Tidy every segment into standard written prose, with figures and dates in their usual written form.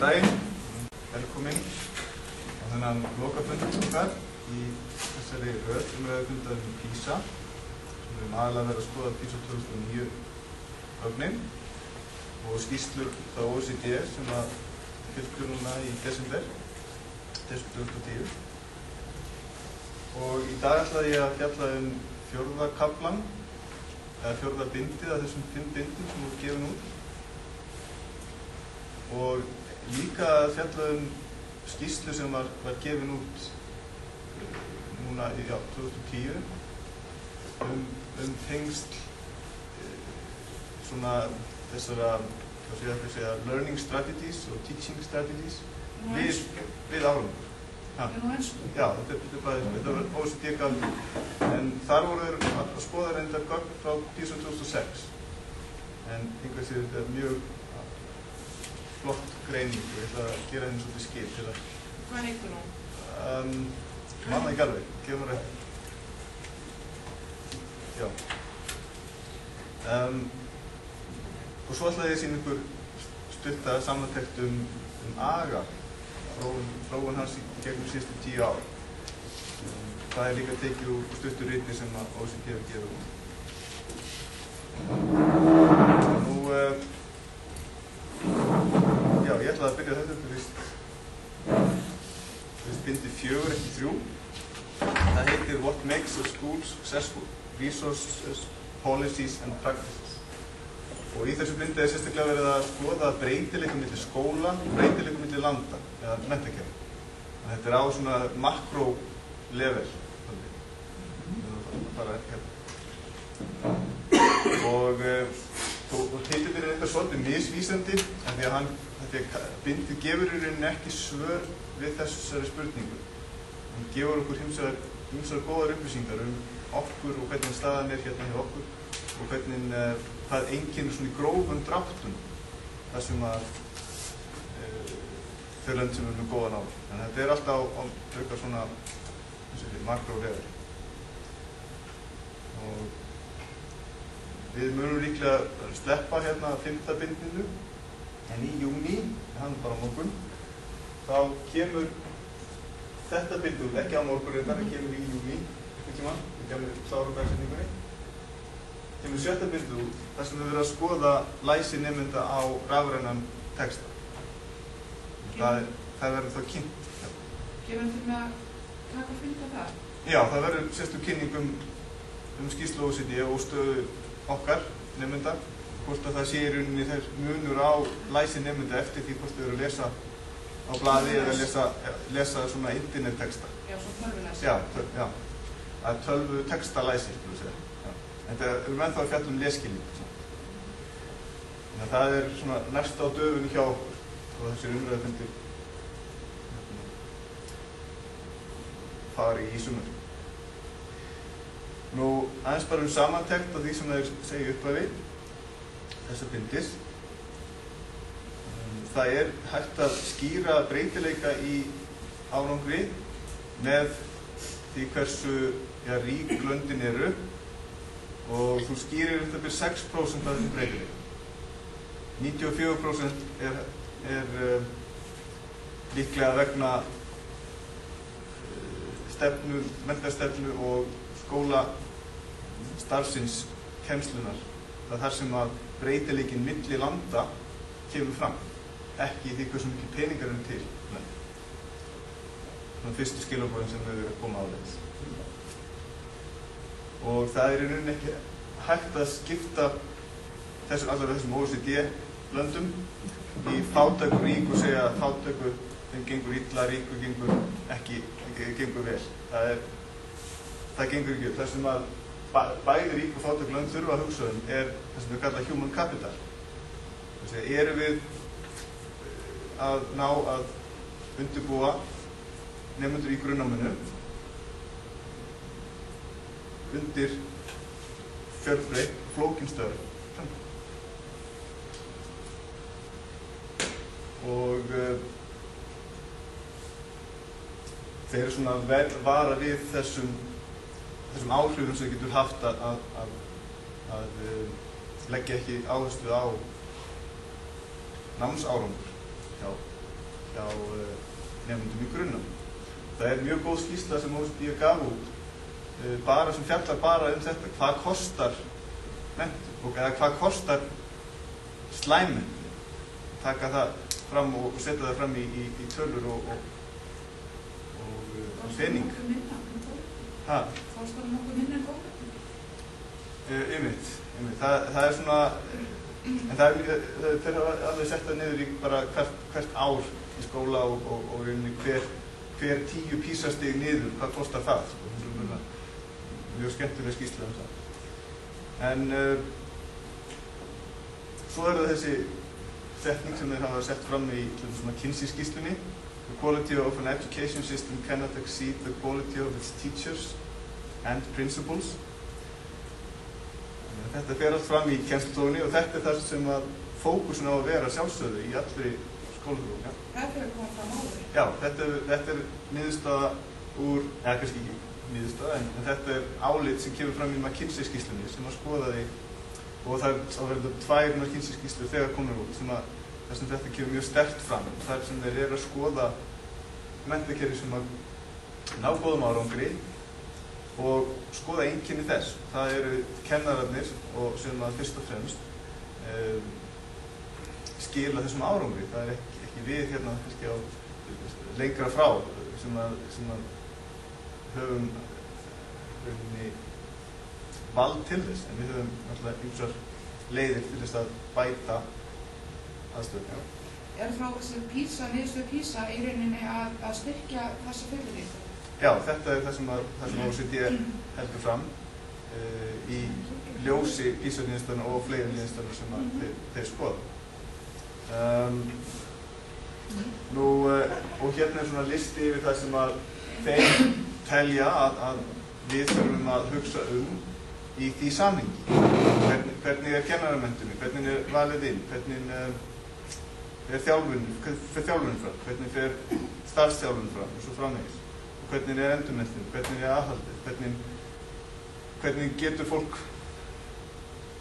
daginn, velkomin á þennan lokafund okkar í þessari röð umræðufundar PISA sem við aðalega verið að skoða PISA 2009 gögnin og skýrslur frá OECD sem að fylgdu núna í desember 2010. Og í dag ætlaði ég að fjalla fjórða kaflan eða fjórða bindið af þessum 5 bindum sem voru gefin út og líka að fjalla skýrslu sem var gefin út núna í 2010 tengsl svona þessara learning strategies og teaching strategies við árangur. Já, þetta var OECD gaf, en þar voru þeir að skoða reyndar gögn frá PISA 2006 en einhvers veginn þetta mjög flott greining og ég ætla að gera henni svolítið skil til að... Hvað heitir hún? Manna ekki alveg, gefum það rétt. Já. Og svo ætlaði ég að sýna ykkur stutta samantekt AGA, þróun hans í gegnum síðustu 10 ár. Það er líka tekið úr stuttu riti sem að OECD hefur gefið út. Já, ég ætlaði að byrja þetta bindi 4, ekki 3. Það heitir What Makes a School Successful? Resources, Policies and Practices. Og í þessu bindi er sérstaklega verið að skoða breytileikum milli skóla og breytileikum milli landa, eða menntakerfi. Þetta er á svona makro-level. Og titillinn er eitthvað svolítið misvísandi, en því að bindið gefur í rauninni ekki svör við þessari spurningu. Hann gefur okkur ýmsar góðar upplýsingar okkur og hvernig staðan er hérna hjá okkur og hvernig það einkennir svona í grófum dráttum þar sem að þau lönd sem með góðan ára. En þetta er alltaf á auka svona makro-level. Og við munum líklega sleppa hérna 5. bindinu, en í júní, hann bara á morgun, þá kemur þetta bindu, ekki á morgun, þetta kemur í júní, ekki mann, við kemur klára dagsetningunni. Kemur 7. bindu, þar sem við verðum að skoða læsi nemenda á rafrænan texta. Það verður þá kynnt. Gefum til með að taka fylgja það? Já, það verður sérstök kynning skýrslu OECD og stöðu okkar nemenda, hvort að það sé í rauninni þeir munur á læsi nemenda eftir því hvort þau eru að lesa á blaði eða lesa svona internettexta. Já, svona tölvulæsi. Já, það er tölvu textalæsi, skulum segja. Þetta er ennþá að fjalla lesskilning. Þannig að það er svona næst á döfunni hjá okkur og þessir umræðufundir fari í sumar. Nú, aðeins bara samantekt af því sem þeir segja upphafi þessa bindis. Það er hægt að skýra breytileika í árangri með því hversu rík löndin eru og þú skýrir þetta fyrir 6% af þessum breytileika. 94% er líklega vegna menntastefnu og skóla starfsins kennslunar. Það er þar sem að breytileikin milli landa kemur fram, ekki því hversu mikið peningar eru til. Svona fyrstu skilaboðin sem við erum að koma áleiðis. Og það er í rauninni ekki hægt að skipta þessum OECD-löndum í fátæku og rík og segja að fátæku þeim gengur illa, ríku gengur vel. Það gengur ekki upp. Það sem að bæði rík og fátæku lönd þurfa að hugsa er það sem við kalla human capital. Erum við að ná að undirbúa nemendur í grunnnáminu undir fjölbreytt flókin störf. Og þeir eru svona að vara við þessum áhrifum sem getur haft að leggja ekki áherslu á námsárangur hjá hjá nemendum í grunnnámi. Það mjög góð skýrsla sem OECD gaf út sem fjallar bara þetta, hvað kostar menntun eða hvað kostar slæm menntun. Taka það fram og setja það fram í tölur og pening. Kostar nokkuð minna en góð? Einmitt. Það svona, en þeir hafa alveg sett það niður í bara hvert ár í skóla og hver 10 PISA-stig niður, hvað kostar það? Mjög skemmtileg skýrsla það. En svo það þessi setning sem þeir hafa sett fram í Kinsey-skýrslunni. The quality of an education system cannot exceed the quality of its teachers and principals. Þetta fer allt fram í kennslustofunni og þetta það sem að fókusin á að vera sjálfsögðu í allri skólaþróun. Þetta komið fram áður? Já, þetta niðurstaða úr, eða kannski ekki niðurstaða, en þetta álit sem kemur fram í McKinsey-skýrslunni sem að skoðaði, og það verður 2 McKinsey-skýrslur þegar komur út þar sem þetta kemur mjög sterkt fram. Þar sem þeir að skoða menntakerfi sem að ná góðum árangri og skoða einkenni þess. Það eru kennararnir og sem að fyrst og fremst skila þessum árangri. Það ekki við hérna kannski á lengra frá sem að höfum vald til þess, en við höfum náttúrulega ýmsar leiðir til þess að bæta aðstöðu. Þá niðurstöður PISA í rauninni að styrkja þessa fyrirlíku? Já, þetta það sem OECD heldur fram í ljósi PISA-niðurstöðuna og fleiri niðurstöðuna sem þeir skoða. Og hérna svona listi yfir það sem að þeir telja að við þurfum að hugsa í því samhengi. Hvernig kennaramenntunin, hvernig valið inn, hvernig þjálfunin fram, hvernig starfsþjálfunin fram og svo framvegis. Og hvernig endurmenntun, hvernig aðhaldið, hvernig getur fólk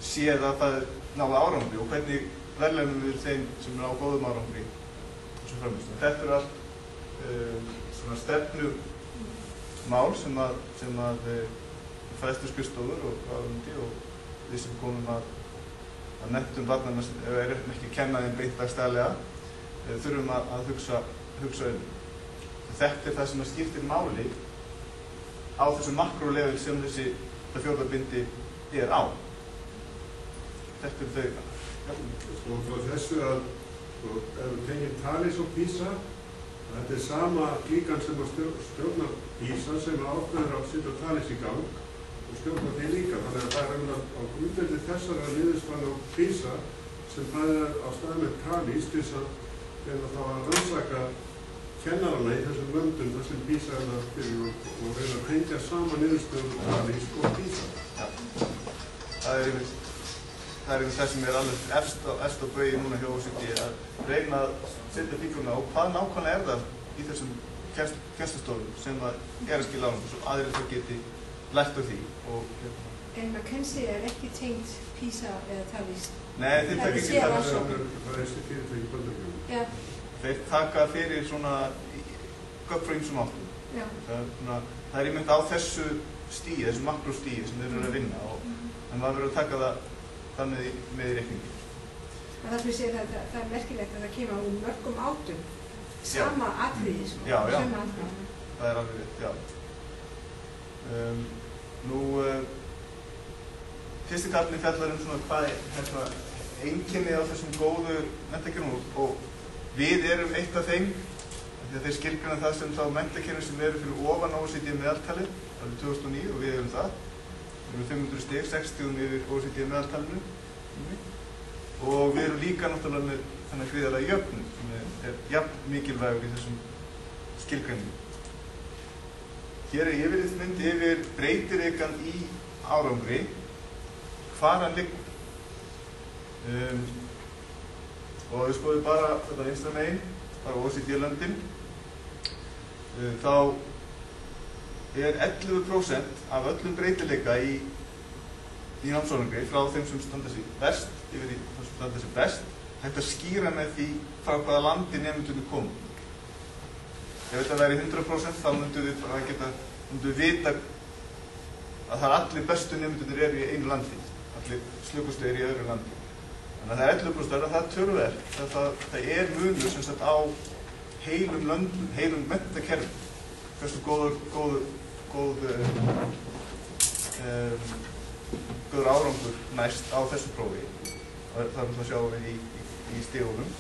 séð að það náði árangri og hvernig verðlaunum við þeim sem á góðum árangri og svo framvegis. Þetta allt svona stefnumál sem að fræðsluskrifstofur og ráðuneyti og við sem komum að menntum barnanna ef erum ekki að kenna þeim beint dagstælega þurfum að hugsa Þetta það sem skiptir máli á þessu makrolevel sem þetta 4. bindi á. Þetta þau. Sko frá þessu að ef við tengum TALIS og PISA, þetta sama líkan sem að stjórna PISA sem ákveður að setja TALIS í gang og stjórna þeir líka. Þannig að það á grundvelli þessara niðurstöðna á PISA sem það á stað með TALIS til þess að rannsaka kennarana í þessum löndum þar sem PISA það fyrir og reyna að tengja saman niðurstöðum TALIS og PISA. Já, það er það sem alveg efst á baugi núna hjá OECD að reyna að setja fígurna og hvað nákvæmlega það í þessum kennslustofum sem að skila árangur svo aðrir það geti lært á því. En McKinsey ekki tengt PISA eða TALIS? Nei, þeir taka ekki TALIS. Það þessi fyrirtæki Bandaríkjunum. Já. Þeir taka fyrir svona gögn frá ýmsum áttum. Það einmitt á þessu stíi, þessu makrostíi sem þeir eru að vinna en maður verður að taka það með í reikningi. Það sem ég segi það merkilegt að það kemur úr mörgum áttum sama atriði sko. Já, það alveg rétt, já. Fyrsti kaflinn fjallar svona hvað einkenni á þessum góðu menntakerfum og við erum eitt af þeim því að þeir skilgreina það sem þá menntakerfum sem eru fyrir ofan OECD meðaltalið árið 2009 og við erum það. Við erum 500 stig, 60 yfir OECD meðaltalinu og við erum líka náttúrulega með þannig gríðarlega jöfnun sem er jafn mikilvægur í þessum skilgreiningum. Hér er yfirlitsmynd yfir breytileikann í árangri, hvar hann liggur. Og við skoðum bara þetta vinstra megin, bara OECD-löndin, þá er 11% af öllum breytileika í námsárangri frá þeim sem standa sig verst yfir í þeim sem standa sig best hægt að skýra með því frá hvaða landi nemendurnir koma. ef þetta væri 100% þá myndum við vita að það er allir bestu nemendurnir eru í einu landi, allir slökustu eru í öðru landi. Þannig að það er 11%, það er töluvert, það er munur sem sagt á heilum löndum, heilum menntakerfum, hversu góður árangur næst á þessu prófi. Það er að sjá við í stigunum.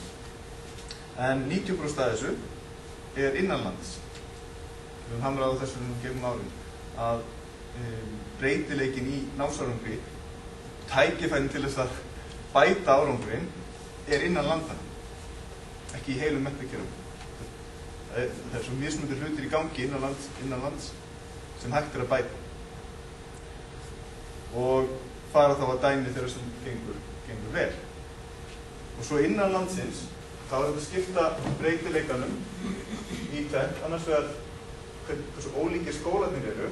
En 90% af þessu er innanlands. Við höfum hamrað á þessu gegnum árin að breytileikin í námsárangri, tækifærin til þess að bæta árangurinn er innan landana, ekki í heilum menntakerfum. Það er svo mismunandi hlutir í gangi innanlands sem hægt er að bæta. Og fara þá að dæmi þeirra sem gengur vel. Og svo innan landsins þá er þetta að skipta breytileikanum í tvennt, annars vegar hversu ólíkir skólarnir eru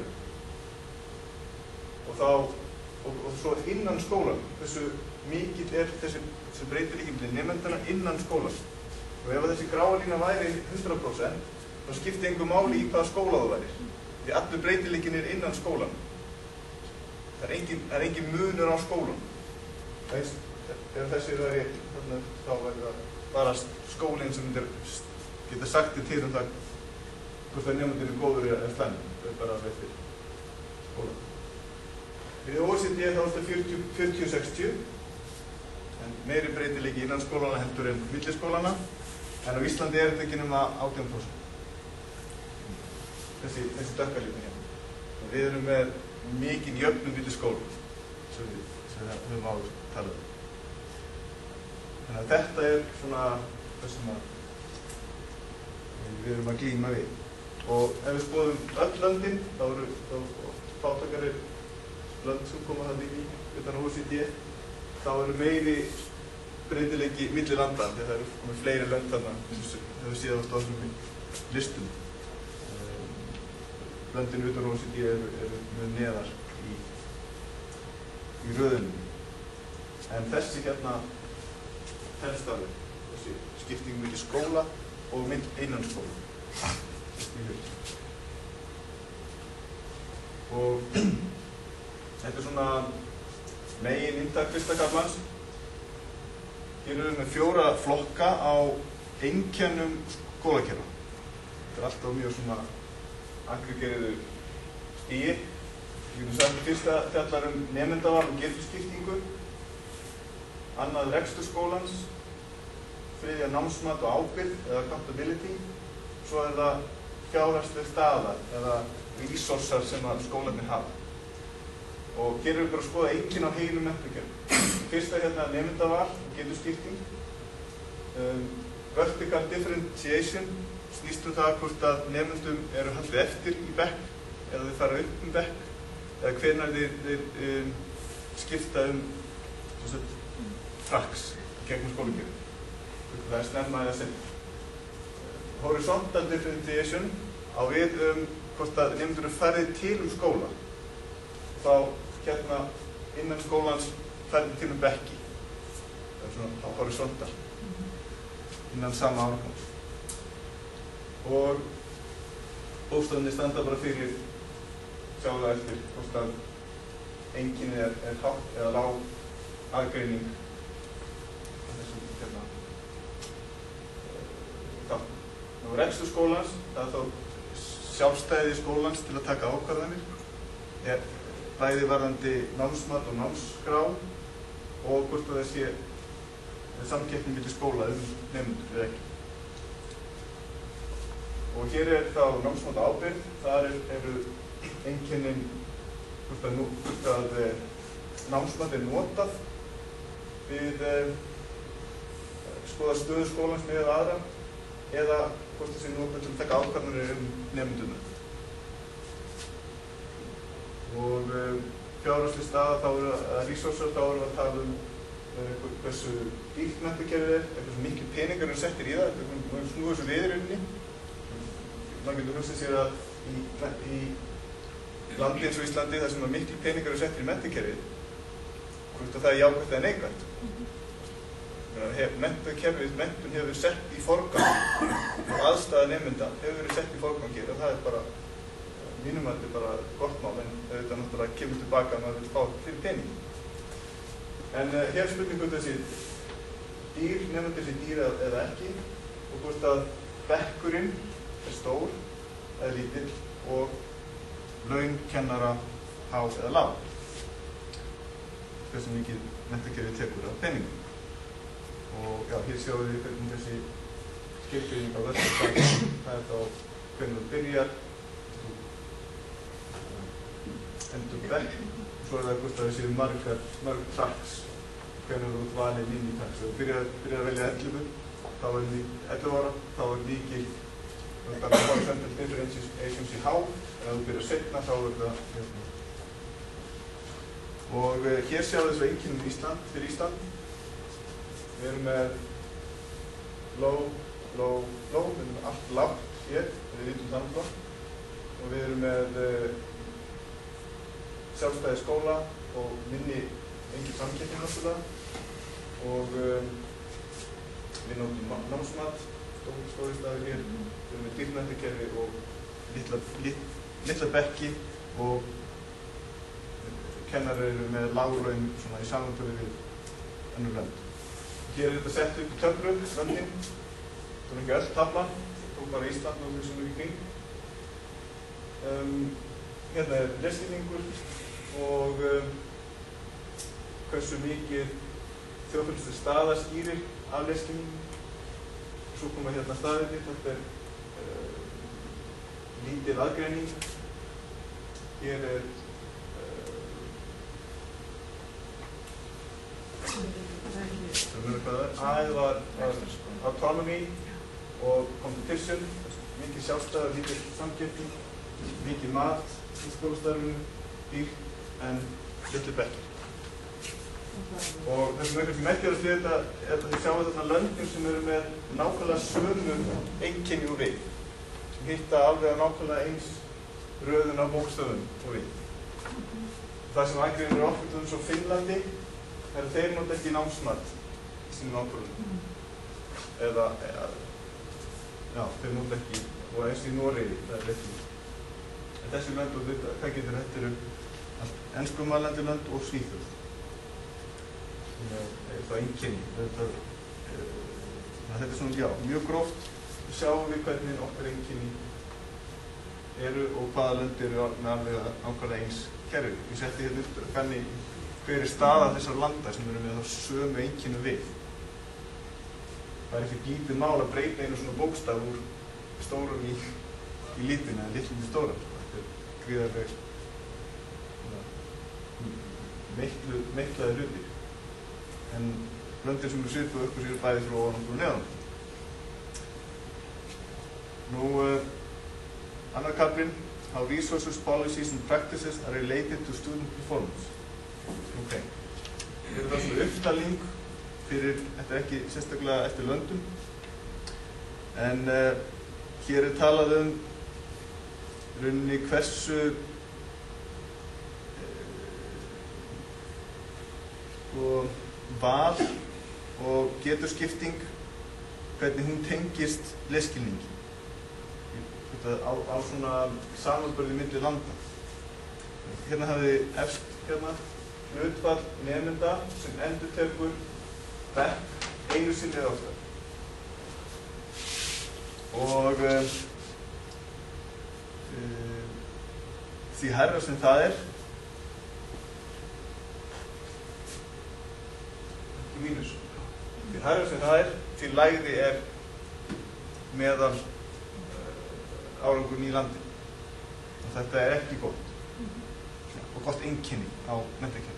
og svo innan skólan, hversu mikill er þessi breytileiki milli nemendana innan skólan. Og ef þessi gráa lína væri 100% þá skipti engu máli í hvaða skóla þú værir, því allur breytileikin er innan skólan. Það er engin munur á skólan. Ef þessi væri, þá væri það bara skólinn sem geta sagt þér til það hvort það nemendur er góður eða slæmur. Það er bara eftir skólan. Við OECD þá er þetta 40-60, en meiri breytileiki innan skólana heldur en milli skólana, en á Íslandi er þetta ekki nema 18%. Þessi dökkalínu hérna. Við erum með mikinn jöfnum milli skóla, sem við höfum áður talað um. Þannig að þetta er svona það sem við erum að glíma við. Og ef við skoðum öll löndin, þá eru fátækari lönd sem koma það líka utan OECD, þá eru meiri breytileiki milli landa, þegar það eru komið fleiri lönd þarna, þegar við séum á þessum listum. Löndin utan OECD eru mjög neðar í röðunum. En þessi hérna helst alveg, þessi skipting milli skóla og innan skóla. Og þetta er svona megin inntak fyrsta kaflans. Hér erum við með 4 flokka á einkennum skólakerfa. Þetta er alltaf mjög svona aggregeriðu stigi. Við getum sagt fyrsta fjallar nemendaval og getuskiptingu, annað rekstur skólans, þriðja námsmat og ábyrgð eða accountability, svo er það fjárhagsleg staða eða resursar sem skólarnir hafa. Og hér erum við bara að skoða einkenni á heilum menntakerfum. Fyrsta hérna nemendaval og getuskipting. Vertical differentiation snýst það hvort að nemendum eru haldið eftir í bekk eða þeir fara upp bekk eða hvenær þeir skipta tracks gegnum skólakerfið. Það er snemma eða seinna. Horizontal differentiation á við hvort að nemendur eru farið til skóla. Þá hérna innan skólans farið til bekki. Það er svona á horizontal. Innan sama árgangs. Og bókstafnir standa bara fyrir sjáðu eftir hvort að einkenni er hátt eða lág aðgreining þessum hérna þáttum. Og rekstur skólans, það er þá sjálfstæði skólans til að taka ákvarðanir, er bæði varðandi námsmat og námsskrá og hvort að þessi samkeppni milli skóla nemendur eða ekki. Og hér er þá námsmat og ábyrgð, þar eru einkennin hvort að námsmat er notað við skoða stöðu skólans með aðra eða hvort þessi notað til að taka ákvarðanir nemenduna. Og fjárhagsleg staða, þá eru að resursar, þá erum við að tala hversu dýrt menntakerfið er, hversu miklu peningar eru settir í það, við snúum þessu við í rauninni. Man getur hugsað sér að í landi eins og Íslandi, þar sem miklu peningar eru settir í menntakerfið, hvort að það er jákvætt eða neikvætt. Menntakerfið, menntun hefur verið sett í forgang og aðstæða nemenda hefur verið sett í forgang hér og það bara, mínum að þetta bara gott mál en þetta náttúrulega kemur tilbaka að maður vil fá fyrir pening. En hér spurning þessi dýr, nefnandi þessi dýr eða ekki og hvort að bekkurinn stór eða lítill og laun kennara há eða lág. Hversu mikið menntakerfið tekur af peningum. Og já, hér sjáum við hvernig þessi skilgreining á verðstakki, það þá hvernig þú byrjar, endur bekk, og svo það hvort að við séum mörg tracks, hvernig þú valið inn í tracks. Þegar þú byrjar að velja 11, þá 11 ára, þá líkil, það er bara central differentiation í há, en ef þú byrjar seinna, þá það og hér sjáum við þessu einkennum fyrir Ísland. Við erum með low, við erum með allt lágt hér, við lítum samflokk og við erum með sjálfstæði skóla og engin samkeppni náttúrulega og við notum námsmat, stóri staður hér, við erum með dýrmenntakerfi og litla bekki og kennarar eru með láglaun í samanburði við önnur lönd. Hér er þetta sett upp í töflu, löndin. Það ekki öll taflan, það tók bara Ísland og þessum í kring. Hérna er lesskilningur og hversu mikið þjóðfélagsleg staða skýrir af lesskilningu. Svo koma hérna staðirnir, þetta er lítil aðgreining. Hér er A var autonomy og competition, mikið sjálfstæði, mikið samkeppni, mikið mat í skólastarfinu, dýrt en litlir bekkir. Og þessum eitthvað merkjast við þetta er að þið sjáum þarna löndin sem eru með nákvæmlega sömu einkenni og við, sem hitta alveg á nákvæmlega eins röðun af bókstöfum og við. Það sem aðgreinir okkur svo Finnlandi er að þeir nota ekki námsmat í sínum ákvörðunum. Já, þeir nota ekki, og eins í Noregi, það er ekki. En þessi lönd og það getur þetta eru enskumælandi lönd og Svíþjóð. Það er einkenni. Þetta er svona, já, mjög gróft. Sjáum við hvernig okkar einkenni eru og hvaða lönd eru með alveg nákvæmlega eins kerfi. Ég setti hérna upp hvernig hver er staða þessar landa sem eru með þá sömu einkenni við. Það er ekki lítið mál að breyta einu svona bókstaf úr stórum í lítinn eða litlum í stóran. Þetta er gríðarleg meiklaði hlutir. En löndin sem eru svipuð upp og sér bæði frá ofan og neðan. Annar kaflinn, how resources, policies and practices are related to student performance. Ok, hér er það svona upptalning fyrir, þetta er ekki sérstaklega eftir löndum, en hér er talað rauninni hversu val og geturskipting, hvernig hún tengist lesskilningi á svona samanburði milli landa. Hérna hafði efst hlutfall nemenda sem endurtekur bekk einu sinni eða oftar. Og því hærra sem það er, mínus. Því hærra sem það er, því lægri er meðal árangurinn í landinu. Og þetta er ekki gott. Og gott einkenni á menntakerfi.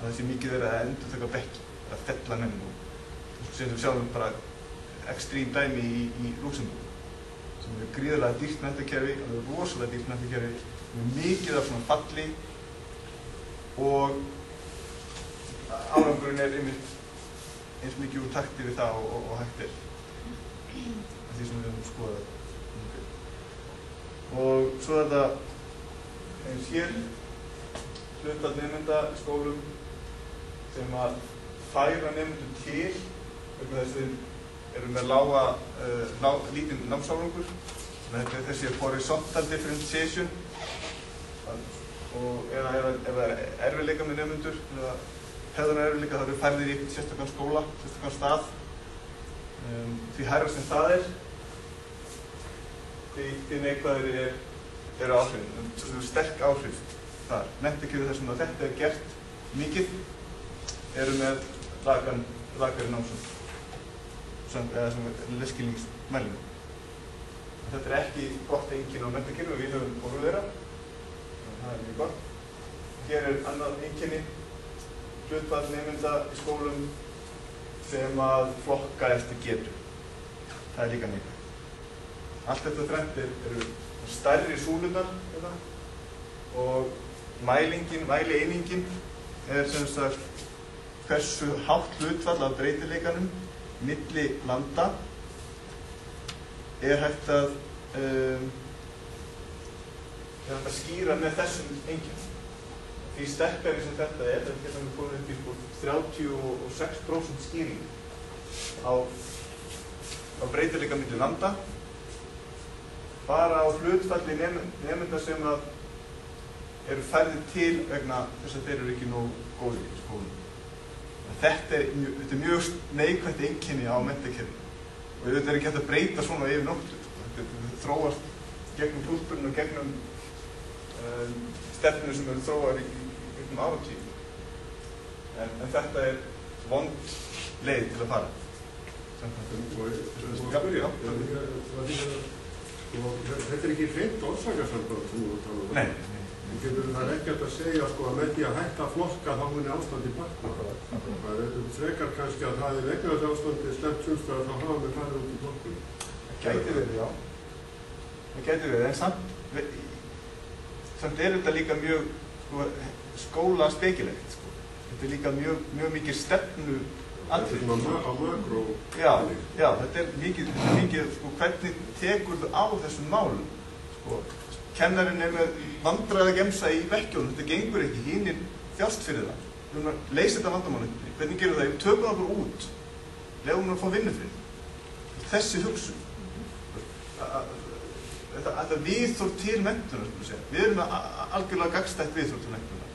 Það sé mikið verið að endurtaka bekki, að fella menn og sem við sjáum bara ekstrím dæmi í Luxemburg sem er gríðarlega dýrt menntakerfi, alveg rosalega dýrt menntakerfi, með mikið af svona falli og árangurinn er einmitt eins mikið úr takti við það og hægt er. Það er því sem við höfum skoðað. Og svo er þetta eins hér hlutfall nemenda í skólum sem að færa nemendum til vegna þess að þeir eru með lítinn námsárangur. Þessi horizontal differentiation og ef það er erfiðleika með nemendur eða hegðunarerfiðleika þá eru færðir í sérstakann skóla, sérstakann stað. Því hærra sem það er, því neikvæðir eru áhrifin. Það eru sterk áhrif þar. Menntakerfið þessum að þetta er gert mikið eru með lakari námsum eða sem lesskilningsmælingum. Þetta er ekki gott einkenni á menntakerfi og við höfum orðið þeirra. Það er mjög gott. Hér er annað einkenni, hlutfall nemenda í skólum sem að flokka eftir getu. Það er líka neikvætt. Allt þetta þrennt eru stærri súlunar og mælieiningin er sem sagt hversu hátt hlutfall af breytileikanum milli landa er hægt að skýra með þessum einkennum. Því sterkari sem þetta er getum við komið upp í 36% skýring á breytileika milli landa bara á hlutfalli nemenda sem að eru færðir til vegna þess að þeir eru ekki nógu góðir í skólum. Þetta er mjög neikvætt einkenni á menntakerfinu og þetta er ekki hægt að breyta svona yfir nóttu. Þetta þróast gegnum túlkurinn og gegnum stefnir sem eru þróar í gegnum áratugum. En þetta er vond leið til að fara. Þetta er ekki hreint orsakasamband sem þú talar um. Nei. Það er ekki að segja að með því að hætta að flokka þá muni ástandi batna. Það er frekar kannski að það er vegna þess ástandi slemmt sumstaðar þá hafa með farið út í flokkun. Það gæti verið, já. Það gæti verið, en samt er þetta líka mjög skólaspekilegt. Þetta er líka mjög mikið stefnu atriði. Á makró. Já, þetta er mikið hvernig tekur þú á þessum málum. Kennarinn er með vandræðagemsa í bekkjónum, þetta gengur ekki, hinir þjást fyrir það. Við erum að leysa þetta vandamálið. Hvernig gerum það? Við tökum það bara út. Lefum við að fá vinnufrið. Þessi hugsun. Þetta viðhorf til menntunar, sem við segja. Við erum algjörlega gagnstætt viðhorf til menntunar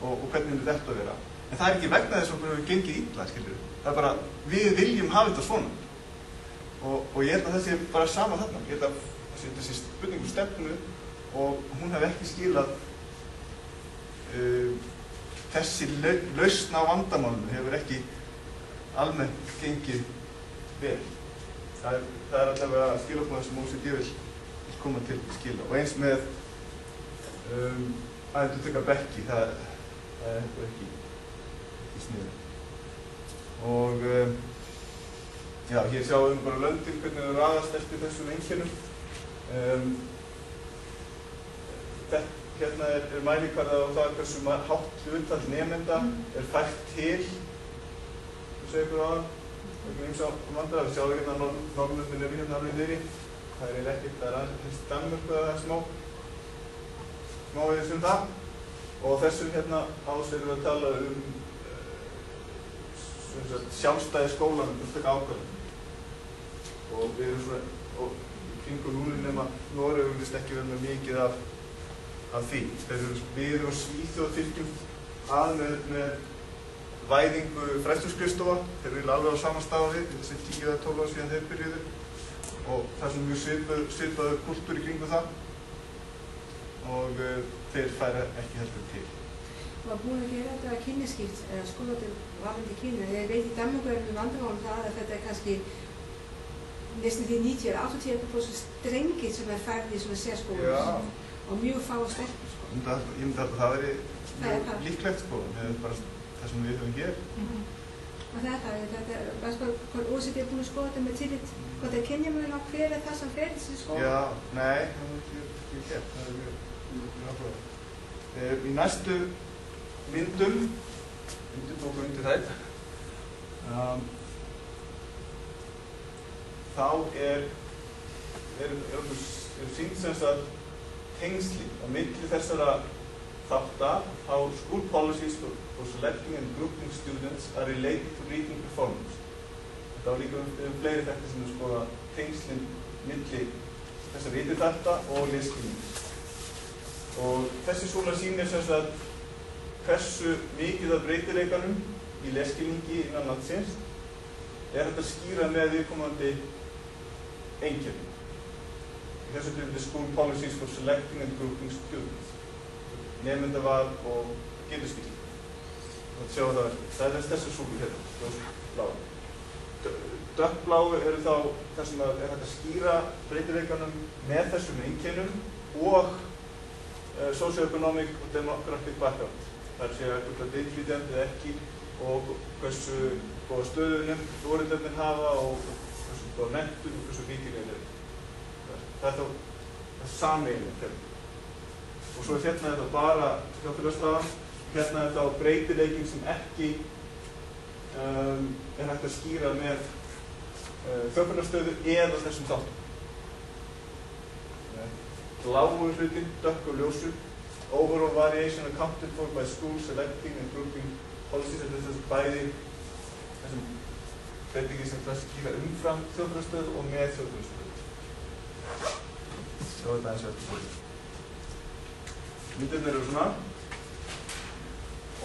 og hvernig þetta að vera. En það er ekki vegna þess að við hefum gengið illa, skilur við. Það er bara, við viljum hafa þetta svona. Og ég held að það sé bara sama þarna. Ég held að það sé spurning stefnu og hún hef ekki skilað þessi lausn á vandamálinu hefur ekki almennt gengið vel. Það er allavega skilabúðar sem OECD vil koma til skila og eins með að endurtaka bekki, það er ekki sniðið. Og já, hér sjáum við bara löndin hvernig þau raðast eftir þessum einkennum. Hérna er mælikvarða á það hversu hátt hlutfall nemenda er fært til, þú segir ykkur á það, vegna ýmsa vandræða. Við sjáum hérna Norðurlöndin eru hérna alveg niðri. Það er ekkert, það er aðeins Danmörku eða það er smá við það. Og þessum hérna ás erum við að tala sjálfstæði skólanum til að taka ákvörðun. Og við erum svona, í kringum núna nema Noregur virðist ekki verið með mikið af því. Við erum Svíþjóð fylgjum að með væðingu fræðsluskrifstofa. Þeir eru alveg á sama stað við, þessi 10 eða 12 ára síðan þeir byrjuðu. Og það er mjög svipaður kúltúr í kringum það. Og þeir færa ekki heldur til. Það var búin að gera þetta kynjaskipt, skólatil varðandi kynja. Ég veit í Danmörku er við vandamálum það að þetta er kannski næstum því 90–80% strengir sem er færð í svona sérskólum. Og mjög fá og sterkur sko. Ég myndi að það veri mjög líklegt sko, með bara það sem við höfum hér. Og þetta er, hvað OECD er búin að skoða þetta með tillit, hvað það er kynjamun á hver er það sem fer þessi skóla? Já, nei, það er ekki hér, það er mjög áhugaverð. Í næstu myndum tókum við undir þær, þá er sýnt sem sagt tengsli á milli þessara þátta how school policies for selecting and grouping students are related to reading performance. Það var líka fleiri þættir sem skoða tengslin milli þessar vitiþátta og lesskilnings. Og þessi súla sýnir sem sagt hversu mikið af breytileikanum í lesskilningi innan landsins hægt að skýra með viðkomandi einkennum. Í þessu tilfelli School Policies for Selecting and Grouping Students. Nemendaval og getuskipting. Það er þessi súlu hérna, bláa. Dökkbláu eru þá þar sem hægt að skýra breytileikanum með þessum einkennum og socio-economic og demographic background. Það er að hvort það er innflytjandi eða ekki og hversu góða stöðu foreldrarnir hafa og hversu góða menntun og hversu mikilvæg er. Það er þá sameiginlegt. Og svo er hérna þetta bara þjóðfélagsstaðan, hérna er þá breytileikin sem ekki hægt að skýra með þjóðfélagsstöðu eða þessum þáttum. Bláu hlutin, dökk og ljósu, overall variation accounted for by school selecting and grouping policies. Þetta er þessi bæði þessum breytingi sem það skýra umfram þjóðfélagsstöðu og með þjóðfélagsstöðu. Svo er þetta eins og eftir. Myndirnir eru svona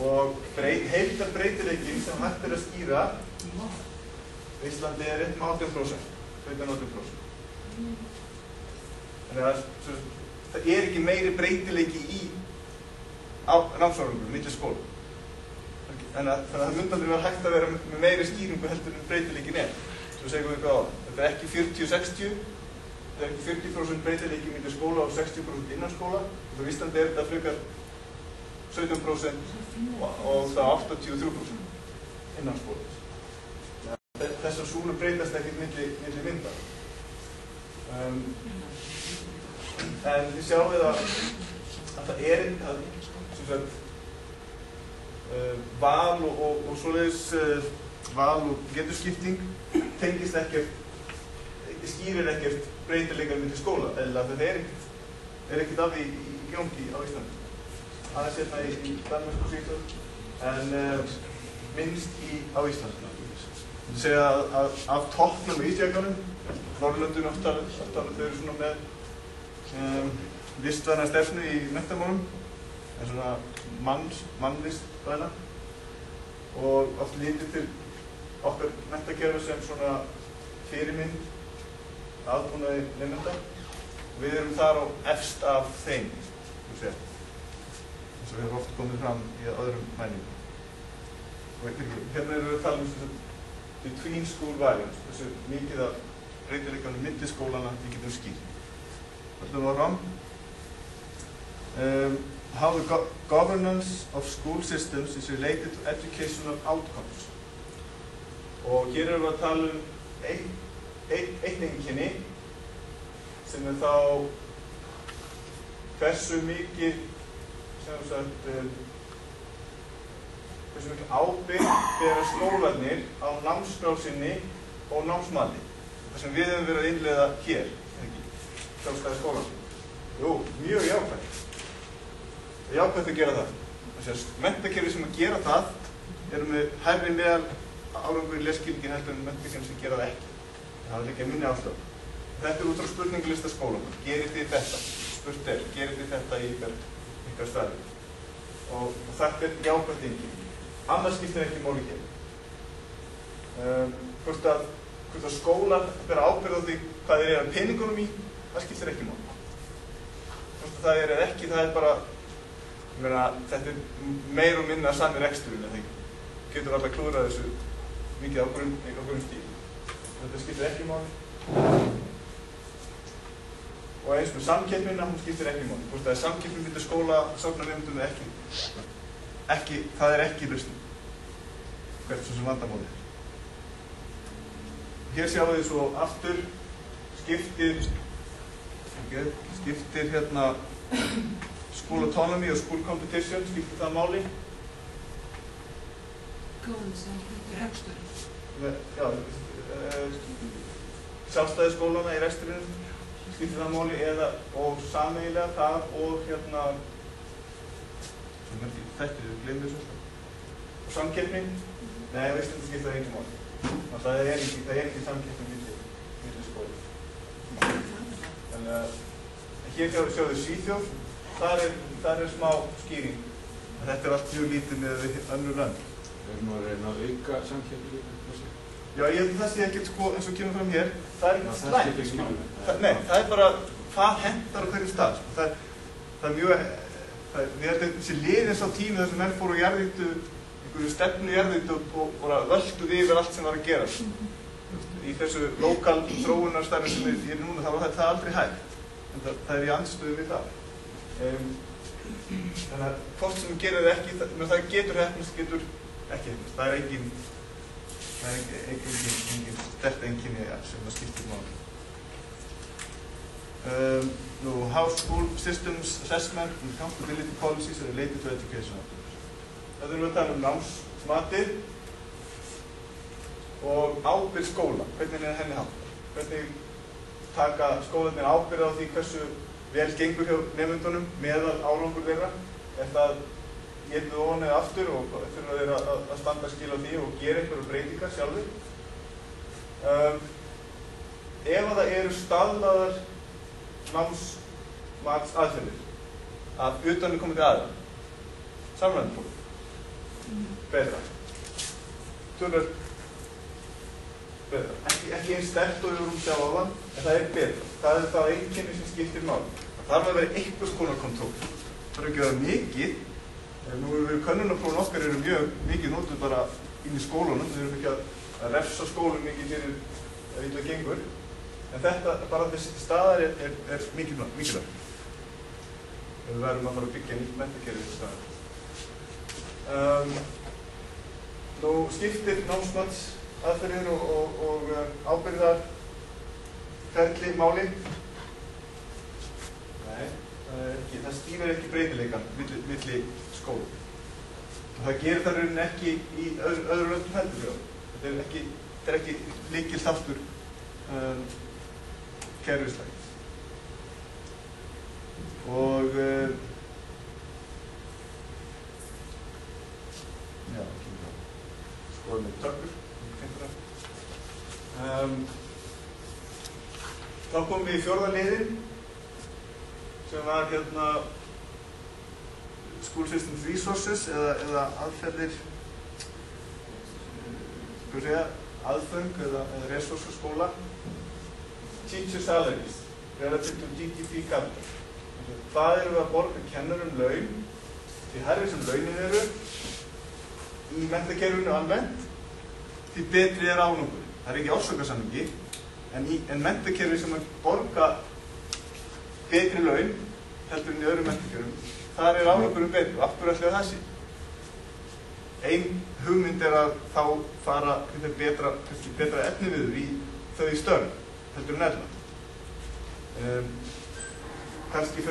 og heildarbreytileikin sem hægt er að skýra á Íslandi er 18%, 18%. Þannig að það er ekki meiri breytileiki í námsárangri milli skóla. Þannig að það myndi aldrei vera hægt að vera með meiri skýringu heldur en breytileikin er. Svo segjum við eitthvað á það. Þetta er ekki 40-60, þetta er ekki 40% breytileiki milli skóla og 60% innan skóla. Á Íslandi er þetta frekar 17% og það 83% innan skóla. Þessar súlur breytast ekki milli mynda. En þið sjáum við að það er val og svoleiðis val og getuskipting tengist ekkert, skýrir ekkert breytileikar milli skóla, eða þetta er ekkert af því í gangi á Íslandi. Aðeins hérna í Danmörku og Svíþjóð, en minnst á Íslandi. Það segja að af toppnum í Ísjakanum, Norðurlöndin aftalið, þau eru svona með listvæna stefnu í menntamálum, en svona mannlistvæna og oft litið til okkar menntakerfi sem svona fyrirmynd aðbúnaði nemenda og við erum þar á efst af þeim, eins og við hefur oft komið fram í öðrum mælingum. Hérna erum við að tala um between school variance, þessu mikið af breytileikanum milli skólana við getum skýrt. Þetta var fram. How the governance of school systems is related to educational outcomes. Og hér erum við að tala um eitt einkenni sem er þá hversu mikið hversu mikil ábyrgð bera skólarnir á námskrá sinni og námsmati. Það sem við höfum verið að innleiða hér, sjálfstæði skólan. Jú, mjög jákvætt. Það er jákvætt að gera það. Menntakerfi sem að gera það eru með hærri meðal árangur í lesskilningi heldur en menntakerfi sem gera það ekki. Það er líka minni áslöf. Þetta er út frá spurninglista skólanum. Gerið þið þetta? Spurt er, gerið þið þetta í ykkar staði? Og þetta er jákvætt einkenni. Annars skiptir ekki máli hér. Hvort að skólar bera ábyrgð á því hvað þeir eru að peningunum í, það skiptir ekki máli. Hvort að það er eða ekki, það er bara, þetta er meir og minna sami reksturinn, en það getur alltaf klúðrað þessu mikið á grunnstíl. Þetta skiptir ekki máli. Og eins með samkeppnina, hún skiptir ekki máli. Hvort að það er samkeppnin milli skóla, sóknarnemendum eða ekki, það er ekki lausnin. Hvert svo sem vandamáli er. Hér sjáum við svo aftur skiptir hérna school autonomy og school competition, skiptir það máli. Góðan sem hlutir reksturinn. Já, sjálfstæði skólana í rekstrinum skiptir það máli og sameiginlega það og hérna þetta við gleymum þessu og samkeppnin, nei, veist þetta skiptir það engin máli. Það er ekki samkeppni milli skóla. Þannig að hér sjáum við Svíþjóð, þar er smá skýring. Þetta er allt mjög lítið með önnur lönd. Við erum að reyna að auka samkeppni líka, þessi. Já, ég held að það sé ekkert sko, eins og kemur fram hér, það er ekkert slæmt. Það skiptir ekki máli. Nei, það er bara hvað hentar á hverjum stað. Það er mjög, við held að þessi liðins á tími þar sem menn fóru og jarðýttu, einhverju stefnu jarðýttu og bara völduð yfir allt sem var að gera. Í þessu lokal þróunarstarfi sem er núna, þá var það aldrei hægt. En það er í andstöðu við það. Þannig að hvort sem gerir það ekki, það getur heppnast, getur ekki heppnast. Það er engin sterkt einkenni sem það skiptir máli. How school systems assessment and accountability policies are related to education. Það erum við að tala námsmatið og ábyrgð skóla. Hvernig er henni háttað? Hvernig taka skólarnir ábyrgð á því hversu vel gengur hjá nemendunum meðal árangur þeirra? Er það getið ofan eða aftur og þurfa þeir að standa skil á því og gera einhverju breytingar sjálfur? Ef það eru staðlaðar námsmatsaðferðir af utanaðkomandi aðila, samræðandi fólk, betra. Tölur betra. Ekki eins sterkt og við vorum sjá áðan, en það er betra. Það er það einkenni sem skiptir máli. Það þarf að vera einhvers konar kontról. Það þarf ekki að vera mikið. Nú hefur verið könnunarprófin okkar eru mjög mikið notuð bara inn í skólunum. Við erum ekki að refsa skólum mikið fyrir að illa gengur. En þetta, bara þessi staðar er mikilvægt. Við verðum að fara að byggja nýtt menntakerfi þessi staðar. Nú skiptir námsmatsaðferðir og ábyrgðarferli máli? Nei, það stýrir ekki breytileikann milli skóla. Og það gerir það rauninni ekki í öðru löndum heldur. Þetta er ekki lykilþáttur kerfislægt. Og já, skoðum við tökur. Þá komum við í fjórða liðinn sem var School Systems Resources eða aðferðir aðföng eða resursar skóla. Teacher salaries relative to GDP capital. Hvað erum við að borga kennurum laun því hærri sem launin eru í menntakerfinu almennt því betri er árangur. Það er ekki orsakasamhengi en menntakerfi sem að borga betri laun heldur en í öðrum menntakerfum, þar er árangurinn betri og aftur ætli að það sé. Ein hugmynd er að þá fara betra efniviður í þau störf heldur en ella. Kannski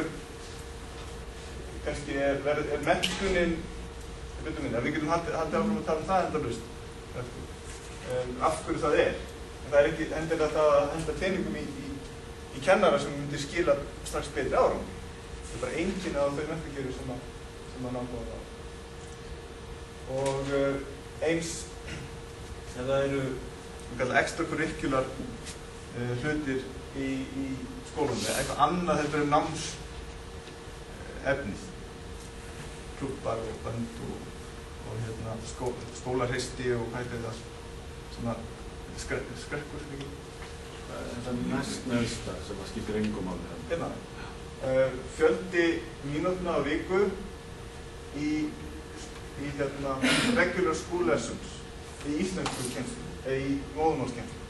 er menntunin, við getum haldið áfram að tala það endalaust, af hverju það er. En það er ekki endilega það að henda peningum í kennara sem myndir skila strax betri árangur. Það er bara einkenni á þau menntakerfi sem að náttúrulega það. Og eins, ef það eru extracurricular hlutir í skólunum, eitthvað annað heldur en námsefnið, klubbar og bönd og skólarheisti og hvað er það sem að skrekkur mikið. Það er næst neðsta sem að skiptir engum máli. Fjöldi mínútna á viku í regular school lessons í íslensku kennslu, eða í móðurmálskennslu.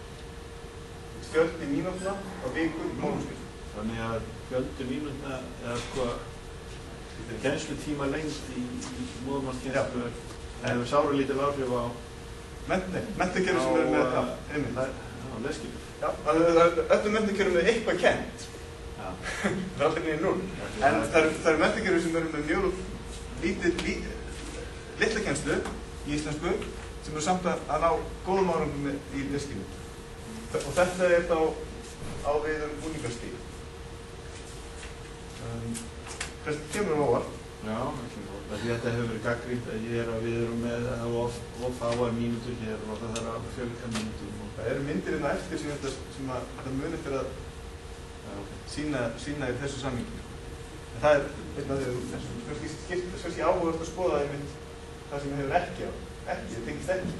Fjöldi mínútna á viku í móðurmálskennslu. Þannig að fjöldi mínútna eða kennslutíma lengd í móðurmálskennslu hefur sáralítil áhrif á menntakerfi sem eru með leskilur. Já, öllum menntakerfum er eitthvað kennt. Það er alltaf niður núl. En það eru menntakerfi sem eru með mjög litla kennslu í íslensku sem eru samt að ná góðum árangum í leskinu. Og þetta er þá á við búningarstíð. Hvernig kemur á óvart Já, ekki góð. Því þetta hefur verið gagnrýnt að við erum með of fáar mínútur hér og það þarf að fjölga mínútum. Það eru myndir hérna eftir sem þetta muni eftir að sýna í þessu samhengi. En það er einn af því kannski áhugavert að skoða einmitt það sem hefur ekki, það tengist ekki.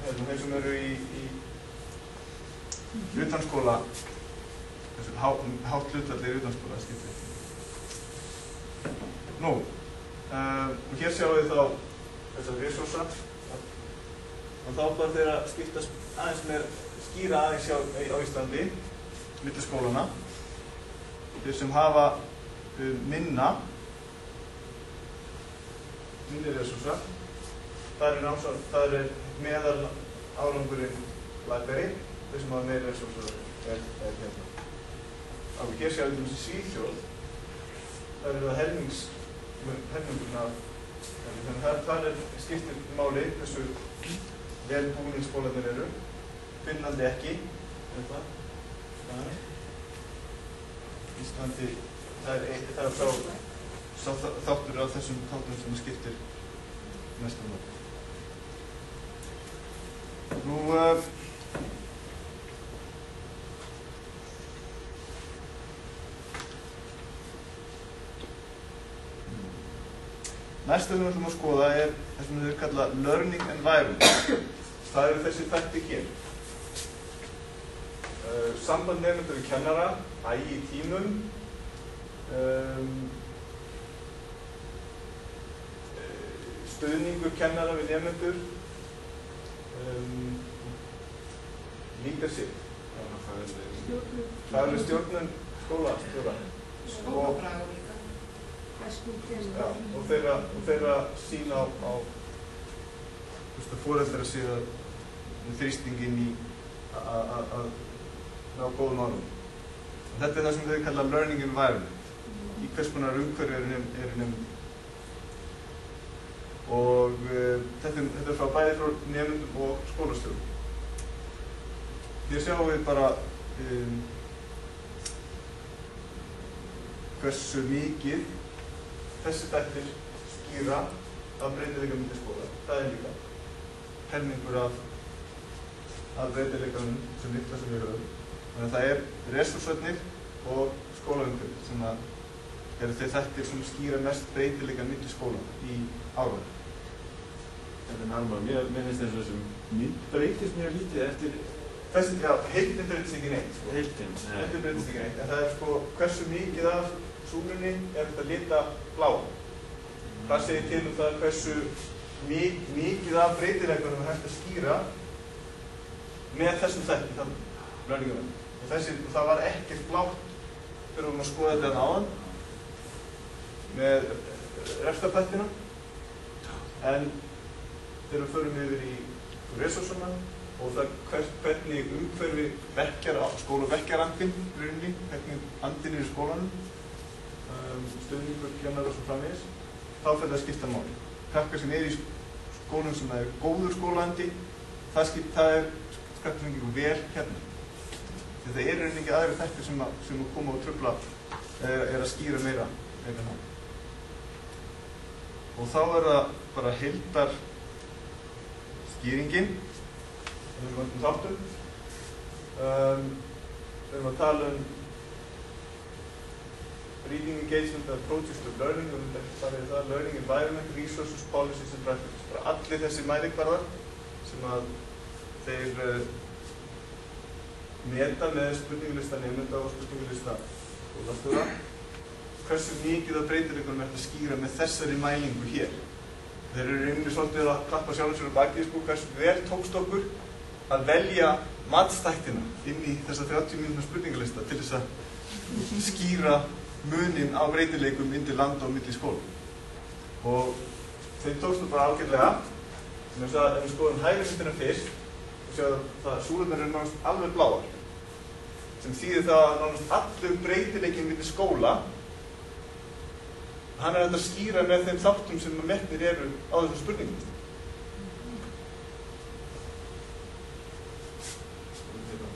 Þeir sem eru í utanskóla, hátt hlutfalli í utanskóla skiptir ekki. Nú, og hér sjáum við þá þessar resursa og þá bara þeir að skiptast aðeins með skýra aðeins á Íslandi milli skólana. Þeir sem hafa minni resursa, það er meðal árangurinn lakari. Þeir sem hafa meiri resursa er hérna. Hér sjáum við þessi Svíþjóð. Það er það helmingurinn af, þannig að það skiptir máli hversu vel búnir skólarnir eru. Finnlandi ekki, Íslandi, það er sá þáttur af þessum þáttum sem skiptir mestu máli. Nú, næsta sem við ætlum að skoða er það sem við kalla learning environment. Það eru þessi þættir hér. Samband nemendur við kennara, agi í tímum, stuðningur kennara við nemendur, leadership, það eru stjórnun skólastjóra. Skólabragur líka. Já, og þeirra sýn á foreldrar séu þrýstingin í að ná góðum árangri. Þetta er það sem þau kalla learning environment. Í hvers konar umhverfi eru nemendur. Og þetta er frá bæði frá nemendum og skólastjórum. Hér sjáum við bara hversu mikið þessi þættir skýra af breytileika milli skóla. Það er líka helmingur af breytileikanum sem litla sem við höfum. Þannig að það er resursarnir og skólaumhverfið sem eru þeir þættir sem skýra mest breytileika milli skóla í árangur. Þetta er nærmar. Mér finnst þess að þessum breytist mjög lítið eftir... Þessi, já, heildin breytist ekki neitt. Heildin? Heildin breytist ekki neitt, en það er hversu mikið af súlunni er þetta lita bláa. Það segir til það hversu mikið af breytileikunum er hægt að skýra með þessum þætti, þannig, learning. Og það var ekkert blátt fyrir að skoða þetta áðan með refstapættina, en þegar við förum yfir í resursuna og það hvernig umhverfi skólaverkjarandinn hvernig andinn er í skólanum, stuðningur, kennarar og svo framvegis, þá fer það að skipta máli. Krakkar sem er í skólum sem er góður skólaandi, það er skapningu vel hérna. Þetta er einhvern veginn aðri þættir sem að koma og trufla er að skýra meira ná. Og þá er það bara heildar skýringin, við erum þáttum. Við erum að tala reading engagement approaches to learning, og það er það, learning environment, resources, policies and practices. Bara allir þessi mælikvarðar sem að þeir meta með spurningalista nemenda og spurningalista skólastjóra. Hversu mikið af breytileikunum er að skýra með þessari mælingu hér? Þeir eru einnig svolítið að klappa sjálfum sér á bakið, hversu vel tókst okkur að velja matstættina inn í þessa 30 mínútna spurningalista til þess að skýra munin á breytileikum undir landa og milli skóla. Og þeir tókstu bara ágætlega, sem ég sagði að ef við skoðum hægri myndina fyrst, og sjáum að súlurnar eru nánast alveg bláar, sem þýðir það að nánast allur breytileikin milli skóla, hann er hægt að skýra með þeim þáttum sem metnir eru á þessum spurningum.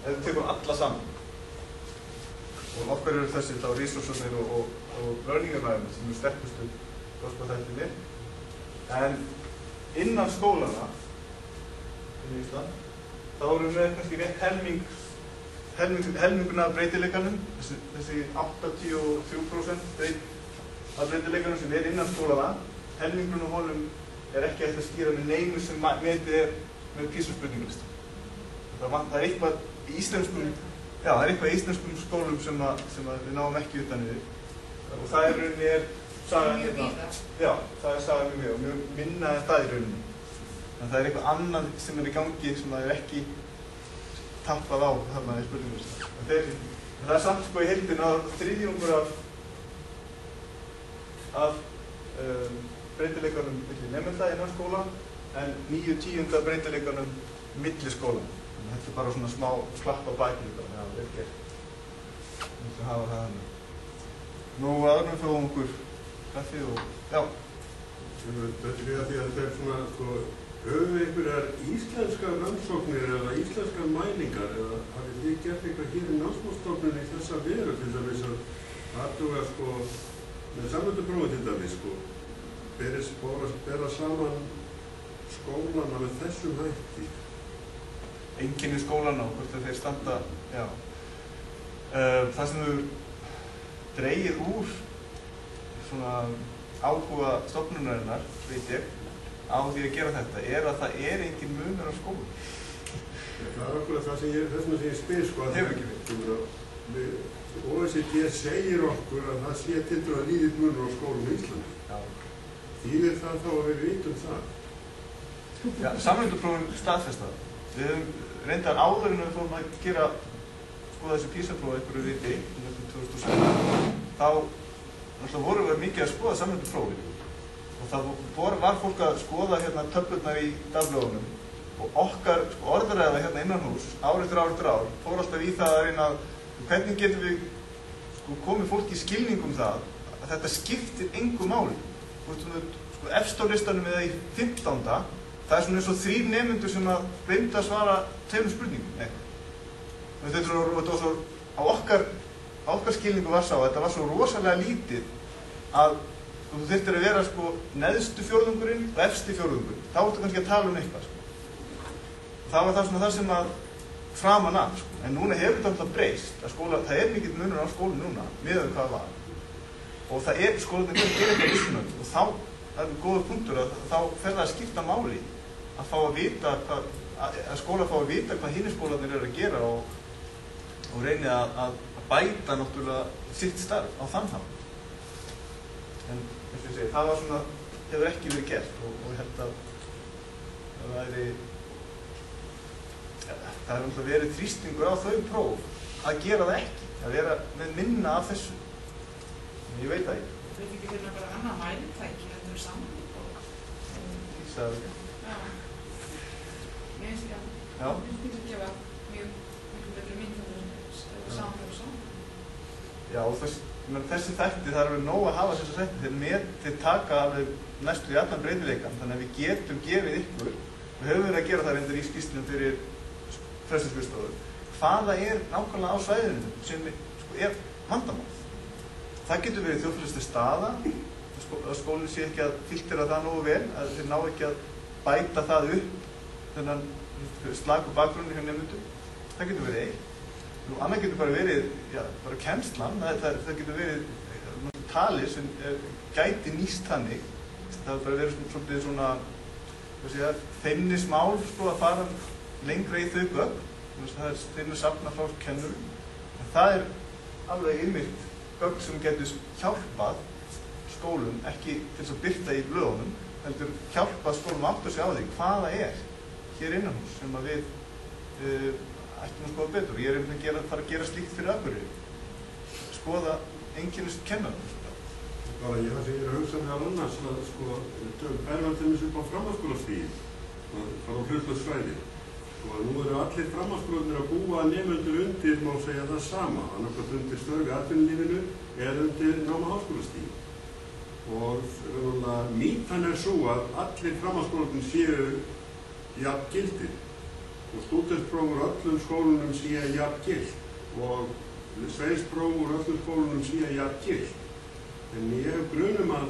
Ef við tekum alla saman. og okkar eru þessi þá resursarnir og learning environment sem eru sterkustu þættirnir. En innan skólana í Ísland, þá erum við kannski rétt helminguna af breytileikanum, þessi 83% af breytileikanum sem innan skólana, helmingurinn af honum ekki hægt að skýra með neinu sem metið með PISA-spurningalista. Það er eitthvað í íslenskum skólum sem við náum ekki utan yfir. Og það í rauninni sagan hérna. Já, það sagan mjög og mjög minna en það í rauninni. En það eitthvað annað sem í gangi sem það ekki tappað á þarna í spurningalista. Það samt í heildina að þriðjungur af breytileikanum milli nemenda innan skóla en 9/10 breytileikanum milli skóla. Þetta bara svona smá klapp á bækinu bara, já, vel gert. Við ætlum að hafa það hana. Nú aðrum við fáum okkur kaffi og, já. Þetta því að þetta svona, höfum við einhverjar íslenskar rannsóknir eða íslenskar mælingar eða hafið þið gert eitthvað hér í námsmálstofnun í þessa veru til dæmis að athuga, með samræmduprófi til dæmis, bera saman skólana með þessum hætti? Einkenni skólana og hvort þeir standa, já. Það sem hefur dregið úr svona áhuga stofnunarinnar, veit ég, á því að gera þetta, að það engin munur á skólum. Það akkurat það sem ég spyr, Hefur ekki verið. OECD segir okkur að það sé tiltölulega lítill munur á skólum í Íslandi. Já. Þýðir það þá að við vitum það? Já, samræmduprófin staðfesta. Við höfum reyndar áður en við fórum að skoða þessi PISA-prófi einhverju viti, 2017, þá vorum við mikið að skoða samræmduprófin. Og það var fólk að skoða töflurnar í dagblöðunum og okkar orðræða innan hús, ár eftir ár, fór alltaf í það að reyna hvernig getum við komið fólki í skilningum það að þetta skiptir engu máli. Efst á listanum eða í 15. Það er svona eins og 3 nemendur sem að reynda að svara 2 spurningum. Þetta var svo, á okkar skilningu var sá, þetta var svo rosalega lítið að þú þyrftir að vera neðstu fjórðungurinn og efsti fjórðungurinn. Þá ertu kannski að tala eitthvað. Það var það svona það sem að framan af. En núna hefur þetta alltaf breyst. Það mikill munur á skólinn núna, miðað hvað var. Og það skólarnir eitthvað mismunandi. Og þá er góður punktur að þá fer það að skipta máli að fá að vita að skólar fá að vita hvað hinir skólarnir eru að gera og reyni að bæta náttúrulega sitt starf á þann hátt. En eins og ég segi, það var svona, hefur ekki verið gert og ég held að það hefur náttúrulega verið þrýstingur á þau próf að gera það ekki, að vera með minna af þessu. En ég veit það ekki. Þú veit ekki fyrir bara annað mælintæki, þetta eru samanlíkpróf. Ég sagði það ekki. Já. Mér finnst ég að gefa mjög betri mynd samanlík og saman. Já, og þessi þætti, það er alveg nóg að hafa þessu þætti. Þeir taka alveg næstu í allan breytileikann, þannig að við getum gefið ykkur, við höfum verið að gera það reyndar í skýrslunum fyrir fræðsluskrifstofur, hvaða nákvæmlega á svæðinu sem vandamál. Það getur verið þjóðfélagsleg staða, að skólinn sé ekki að filtera það nógu vel, að þeir ná ekki að bæta það upp, þennan slaku bakgrunni hjá nemendum. Það getur verið eitt. Annað getur bara verið, bara kennslan, það getur verið tali sem gæti nýst þannig. Það hefur bara verið svolítið svona, feimnismál að fara lengra í þau gögn. Það er þeim að safna frá kennurum. En það er alveg yfirmyrt gögn sem getur hjálpað skólum, ekki til þess að birta í blöðunum, heldur hjálpað skólum að átta sig á því hvaða hér innanhús sem að við ættum að skoða betur. Ég er að fara að gera slíkt fyrir Akureyri. Skoða einkennist kennarum. Það sem ég er að hugsa meðal annars að bærum til þess upp á framhaldsskólastigið, fara á hlutlaust svæði. Nú eru allir framhaldsskólarnir að búa nemendur undir, má segja það sama, annarkvæmt undir störfi atvinnulífinu eða undir náma háskólastigi. Og mýtan svo að allir framhaldsskólarnir séu jafn gildir og stúdentsprófur öllum skólunum séu jafn gild og sveinspróf úr öllum skólunum síðan jafngilt. En ég hef grunum að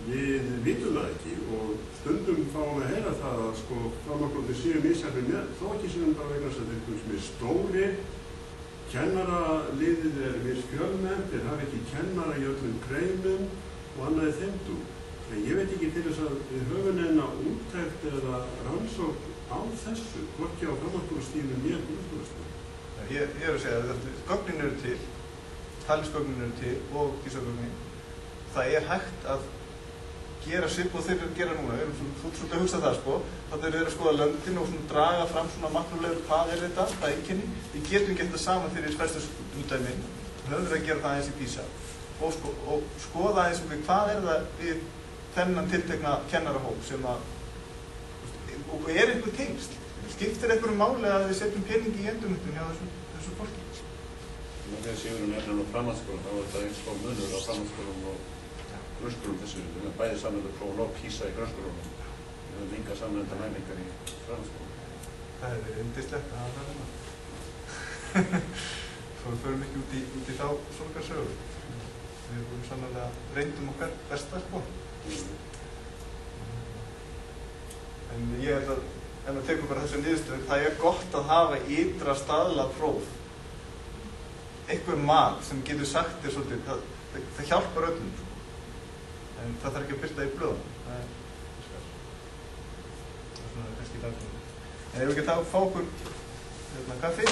við vitum það ekki og stundum fáum við að heyra það að sko framhaldsskólarnir séu misjafnir með, þó ekki sem bara vegna þess að þeir eru mjög stóri, kennaraliðið misfjölmennt, þeir hafa ekki kennara í öllum greinum og annað í þeim dúr. En ég veit ekki til þess að við höfum neina úttekt eða rannsókn á þessu, hvorki á framhaldsskólastiginu né grunnskólastiginu. Ég er að segja að gögnin eru til, talisgögnin eru til og PISA-gögnin. Það er hægt að gera svip og þeir eru að gera núna. Við erum svolítið að hugsa það sko. Þannig að þeir eru að skoða löndin og draga fram svona makrolegur hvað er þetta, hvað er einkenni. Við getum gert það saman fyrir stærstu umdæmin. Við höfum verið að gera það aðeins í PISA og skoða aðeins hvað er það við þennan tiltekna kennarahóp sem að og er einhver tengsl. Skiptir einhverju máli að við setjum peningi í endurmenntun hjá þessu fólki? Þegar Sigurður nefnir nú framhaldsskólann, þá er þetta eins og munur á framhaldsskólanum og grunnskólum þessu. Við höfum bæði samnefnda prófun og PISA í grunnskólanum. Við höfum enga samnefnda mælingar í framhaldsskólanum. Það hefur verið yndislegt að hafa það. Svo við förum ekki út í þá sorgarsögur. Við vorum sannlega reyndum okkar besta sko. En ég held að ef við tekum bara þessu niðurstöðu, það er gott að hafa ytra staðlað próf. Einhver mat sem getur sagt þér svolítið, það hjálpar öllum. En það þarf ekki að birta í blöðum. Það er svona kannski það. En ef við ekki fá okkur kaffi.